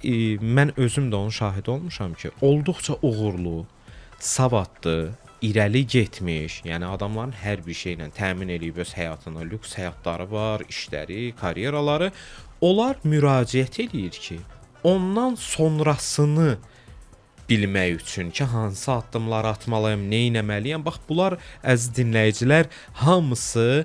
mən özüm də onun şahidi olmuşam ki, olduqca uğurlu, savadlı, irəli getmiş, yəni adamların hər bir şeylə təmin eləyib öz həyatını, lüks həyatları var, işləri, karyeraları. Onlar müraciət eləyir ki, ondan sonrasını bilmək üçün ki, hansı addımları atmalıyam, nə etməliyəm. Bax, bunlar əziz dinləyicilər, hamısı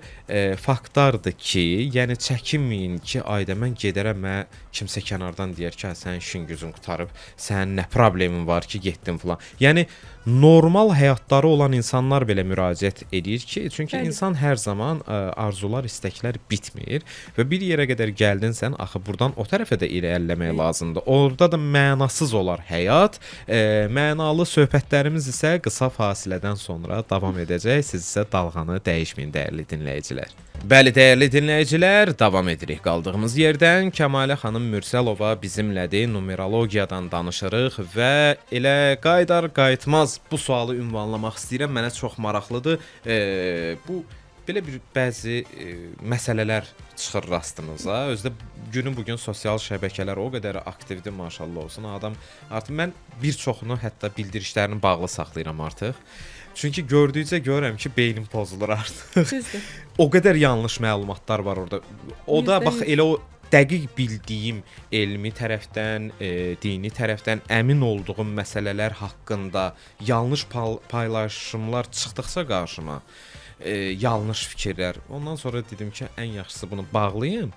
faktlardır ki, yəni çəkinməyin ki, ayda mən gedərəm, mən kimsə kənardan deyər ki, sənin işin gücün qutarıb, sənin nə problemin var ki, getdin falan. Yəni normal həyatları olan insanlar belə müraciət edir ki, çünki insan hər zaman arzular, istəklər bitmir və bir yerə qədər gəldinsən, axı burdan o tərəfə də irəliləmək lazımdır. Orada da mənasız olar həyat. Mənalı söhbətlərimiz isə qısa fasilədən sonra davam edəcək. Siz isə dalğanı dəyişməyin, dəyərli dinləyicilər. Bəli, dəyərli dinləyicilər, davam edirik qaldığımız yerdən. Kəmalə xanım Mürsəlova bizimlədir, numerologiyadan danışırıq və elə qayıtmaz bu sualı ünvanlamaq istəyirəm. Mənə çox maraqlıdır. Bu belə bir bəzi məsələlər çıxır rastınıza. Özdə günü bu gün sosial şəbəkələr o qədər aktivdir, maşallah olsun. Adam artıq mən bir çoxunu hətta bildirişlərini bağlı saxlayıram artıq. Çünki gördükcə görürəm ki, beynim pozulur artıq. Düzdür. O qədər yanlış məlumatlar var orada. O da bax elə o dəqiq bildiyim elmi tərəfdən, dini tərəfdən əmin olduğum məsələlər haqqında yanlış paylaşımlar çıxdıqca qarşıma, yanlış fikirlər. Ondan sonra dedim ki, ən yaxşısı bunu bağlayım.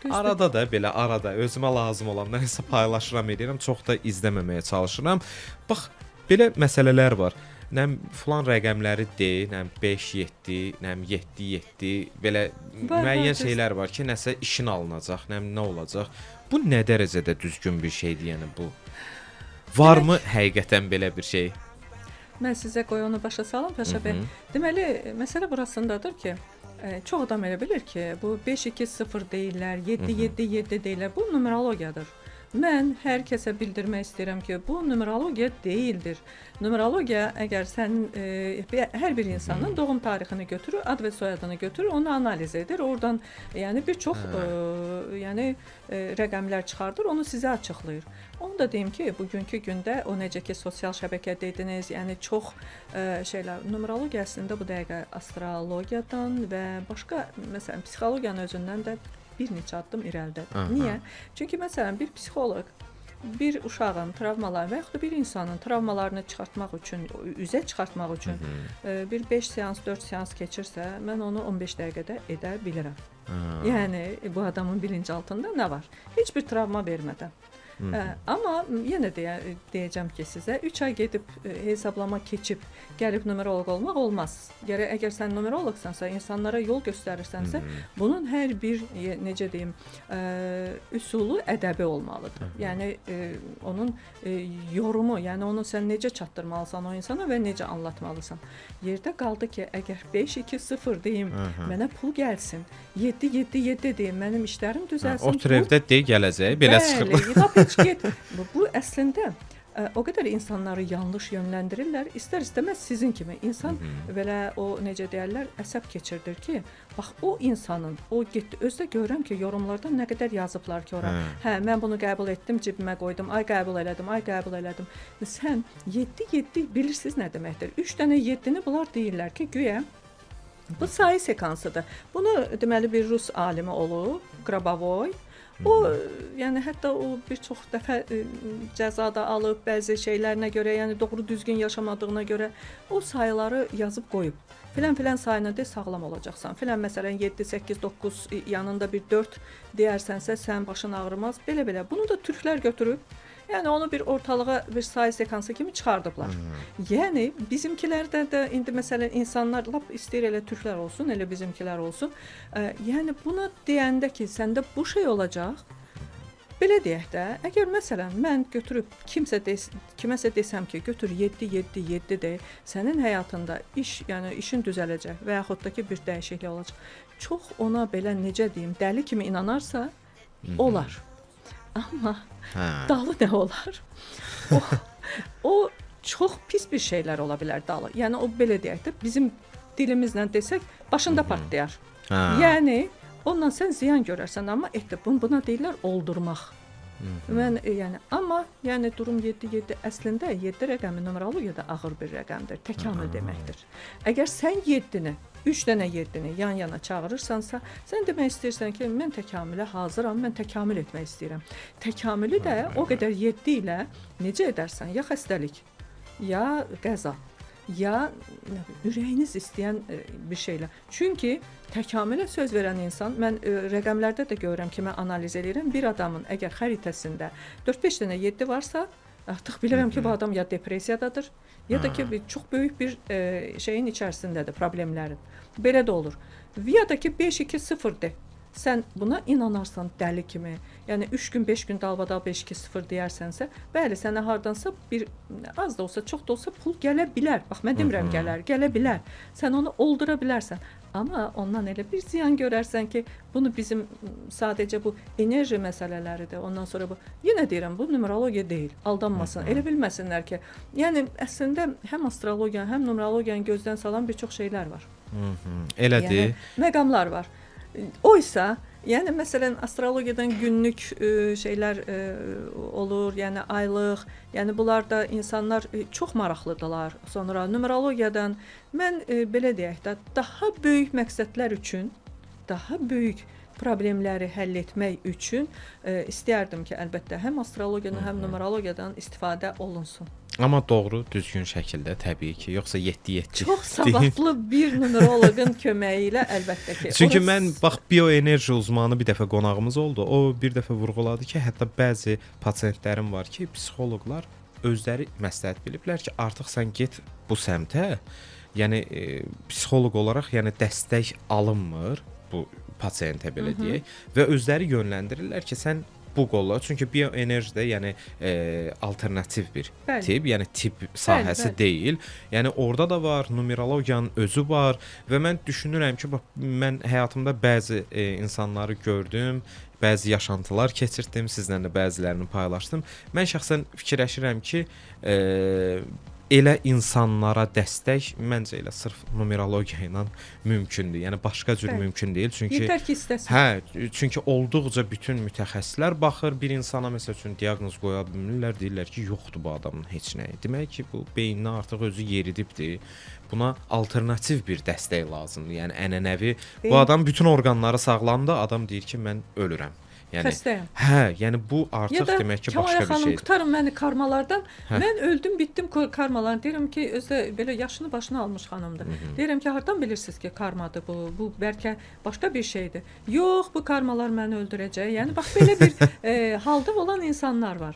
Düzdür. Arada da belə arada özümə lazım olanda nəsə paylaşıram, edirəm, çox da izləməməyə çalışıram. Bax, belə məsələlər var. Nəm filan rəqəmləri de, nəm 5 7, nəm 7 7 belə müəyyən şeylər var ki, nəsə işin alınacaq, nəm nə olacaq. Bu nə dərəcədə düzgün bir şeydir, yəni bu? Varmı həqiqətən belə bir şey? Mən sizə qoy onu başa salım, Paşa bəy. Deməli, məsələ burasındadır ki, çox adam elə bilir ki, bu 5-2-0 deyirlər, 7-7-7 deyirlər. Bu numerologiyadır. Mən hər kəsə bildirmək istəyirəm ki, bu numerologiya deyildir. Numerologiya əgər sənin hər bir insanın doğum tarixini götürür, ad və soyadını götürür, onu analiz edir. Oradan yəni bir çox yəni rəqəmlər çıxardır, onu sizə açıqlayır. Onu da deyim ki, bugünkü gündə o necə ki sosial şəbəkə dediniz, yəni çox şeylər numerologiya əslində bu dəqiqə astrologiyadan və başqa məsələn psixologiyanın özündən də bir neçə addım irəlidədir. Niyə? Çünki məsələn bir psixoloq bir uşağın travmaları və yaxud da bir insanın travmalarını çıxartmaq üçün, üzə çıxartmaq üçün bir 5 seans, 4 seans keçirsə, mən onu 15 dəqiqədə edə bilirəm. Yəni bu adamın bilinci altında nə var? Heç bir travma vermədən. Amma yenə deyəcəm ki, sizə 3 ay gedib hesablama keçib gəlib numeroloq olmaq olmaz. Gərək əgər sən numeroloqsansa, insanlara yol göstərirsənsə, bunun hər bir necə deyim, üsulu ədəbi olmalıdır. Yəni onun yorumu, yəni onu sən necə çatdırmalısan o insana və necə anlatmalısan. Yerdə qaldı ki, əgər 5-2-0 deyim, mənə pul gəlsin, 7-7-7 deyim, mənim işlərim düzəlsin. O trevdə dey gələcək, belə çıxır. Heç get. Bu əslində o qədər insanları yanlış yönləndirirlər. İstər-istəməz sizin kimi insan belə o necə deyirlər, əsəb keçirdir ki, bax o insanın o getdi. Özdə görürəm ki, yorumlarda nə qədər yazıblar ki, ora. Hə, mən bunu qəbul etdim, cibimə qoydum. Ay qəbul elədim, ay qəbul elədim. Sən 7-7 bilirsiniz nə deməkdir? 3 dənə 7-ni bunlar deyirlər ki, güya bu sayı sekansıdır. Bunu deməli bir rus alimi olub, Grabavoy. O, yəni hətta o bir çox dəfə cəza da alıb bəzi şeylərinə görə, yəni doğru düzgün yaşamadığına görə o sayıları yazıb qoyub. Filan sayını de sağlam olacaqsan. Filan məsələn 7, 8, 9 yanında bir 4 deyərsənsə sən başın ağrımaz. Belə. Bunu da türklər götürüb. Yəni onu bir ortalığa bir sayı sekansı kimi çıxardıblar. Yəni bizimkilərdə də indi məsələn insanlar lap istəyir elə türklər olsun, elə bizimkilər olsun. Yəni buna deyəndə ki, səndə bu şey olacaq. Belə deyək də, əgər məsələn mən götürüb kiməsə desəm ki, götür 7-7-7 de, sənin həyatında yəni işin düzələcək və yaxud da ki bir dəyişiklik olacaq. Çox ona belə necə deyim, dəli kimi inanarsa olar. Amma dalı nə olar? O çox pis bir şeylər ola bilər dalı. Yəni o belə deyək də, bizim dilimizlə desək, başında partlayar. Yəni ondan sən ziyan görərsən, amma buna deyirlər oldurmaq. Mən amma durum 7-7 əslində 7 rəqəmi numerologiyada ağır bir rəqəmdir, təkamül deməkdir. Əgər sən 7-ni 3 dənə 7-ni yan-yana çağırırsansa, sən demək istəyirsən ki, mən təkamülə hazıram, mən təkamül etmək istəyirəm. Təkamülü də o qədər 7 ilə necə edərsən? Ya xəstəlik, ya qəza, ya ürəyiniz istəyən bir şeylə. Çünki təkamülə söz verən insan, mən rəqəmlərdə də görürəm ki, mən analiz edirəm, bir adamın əgər xəritəsində 4-5 dənə 7 varsa, artıq bilirəm ki, bu adam ya depressiyadadır, ya da ki, çox böyük bir şeyin içərisindədir, problemlərin. Belə də olur. Ya da ki, 5-2-0-dir. Sən buna inanarsan dəli kimi, yəni 3 gün, 5 gün dalbadal 5-2-0 deyərsənsə, bəli, sənə hardansa bir, az da olsa, çox da olsa pul gələ bilər. Bax, mən demirəm gələ bilər. Sən onu oldura bilərsən. Amma ondan elə bir ziyan görərsən ki, bunu bizim sadəcə bu enerji məsələləridir. Ondan sonra bu, yenə deyirəm, bu numerologiya deyil, aldanmasın. Elə bilməsinlər ki, yəni əslində həm astrologiyanın, həm numerologiyanın gözdən salan bir çox şeylər var. Elədir. Yəni, məqamlar var. Oysa Yəni məsələn astrologiyadan günlük şeylər olur, yəni aylıq. Yəni bunlar da insanlar çox maraqlıdırlar. Sonra numerologiyadan mən belə deyək də daha böyük məqsədlər üçün, daha böyük problemləri həll etmək üçün istərdim ki, əlbəttə həm astrologiyadan, həm numerologiyadan istifadə olunsun. Amma doğru, düzgün şəkildə təbii ki, yoxsa 7-7 Çox savadlı bir numeroloqun köməyi ilə əlbəttə ki. Çünki Orası- mən bax bioenerji uzmanı bir dəfə qonağımız oldu. O bir dəfə vurğuladı ki, hətta bəzi pasientlərim var ki, psixoloqlar özləri məsləhət biliblər ki, artıq sən get bu səmtə. Yəni psixoloq olaraq yəni dəstək alınmır bu pasientə belə deyək və özləri yönləndirirlər ki, sən bu qolla. Çünki bioenerji də yəni alternativ bir Bəli. tip, yəni tip sahəsi bəli. deyil. Yəni orada da var, numerologiyanın özü var və mən düşünürəm ki, bax mən həyatımda bəzi insanları gördüm, bəzi yaşantılar keçirtdim, sizlə də bəzilərini paylaşdım. Mən şəxsən fikirləşirəm ki, elə insanlara dəstək məncə elə sırf numerologiya ilə mümkündür. Yəni başqa cür Bəli. mümkün deyil. Çünki Yetər ki istəsin. hə, çünki olduqca bütün mütəxəssislər baxır bir insana məsəl üçün diaqnoz qoya bilmirlər, deyirlər ki, yoxdur bu adamın heç nəyi. Demək ki, bu beyninə artıq özü yeridibdir. Buna alternativ bir dəstək lazımdır. Yəni ənənəvi bu Beyin- adam bütün orqanları sağlamdır, adam deyir ki, mən ölürəm. Yəni Xəstəyəm. hə, yəni bu Ya artıq da demək ki, Kəmalə başqa bir xanım şeydir. qurtarın məni karmalardan. Hə. Mən öldüm, bitdim karmalardan. Deyirəm ki, özdə belə yaşını başına almış xanımdır. Deyirəm ki, hardan bilirsiniz ki, karmadır bu? Bu bəlkə başqa bir şeydir. Yox, bu karmalar məni öldürəcək. Yəni bax belə bir halda olan insanlar var.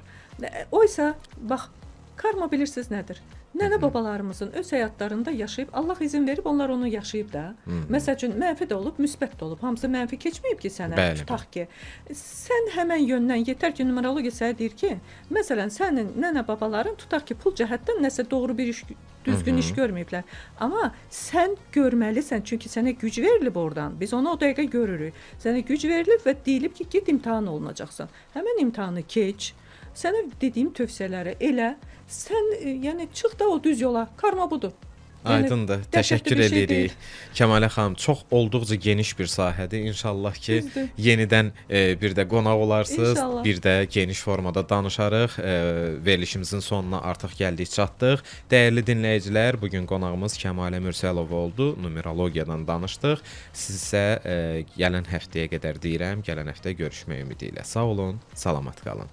Oysa bax karma bilirsiniz nədir? Nənə babalarımızın öz həyatlarında yaşayıb, Allah izin verib onlar onu yaşayıb da. Məsəl üçün mənfi də olub, müsbət də olub. Hamısı mənfi keçməyib ki sənə. Bəli, Tutaq ki, sən həmən yöndən yetər ki, numerologiya sənə deyir ki, məsələn, sənin nənə babaların tutaq ki, pul cəhətdən nəsə doğru bir iş, düzgün iş görməyiblər. Amma sən görməlisən, çünki sənə güc verilib oradan. Biz onu o dəqiqə görürük. Sənə güc verilib və deyilib ki, get imtahan olunacaqsan. Həmin imtahanı keç. Sənə dediyim tövsiyələri elə. Sən yəni çıx da o düz yola. Karma budur. Yəni, Aydındır. dəhşətli Təşəkkür bir şey edirik. deyil. Kəmalə xanım, çox olduqca geniş bir sahədir. İnşallah ki, Düzdür. yenidən bir də qonaq olarsınız, İnşallah. bir də geniş formada danışarıq. Verilişimizin sonuna artıq gəldik, çatdıq. Dəyərli dinləyicilər, bu gün qonağımız Kəmalə Mürsəlov oldu. Numerologiyadan danışdıq. Siz isə gələn həftəyə qədər deyirəm, gələn həftə görüşmək ümidi ilə. Sağ olun, salamat qalın.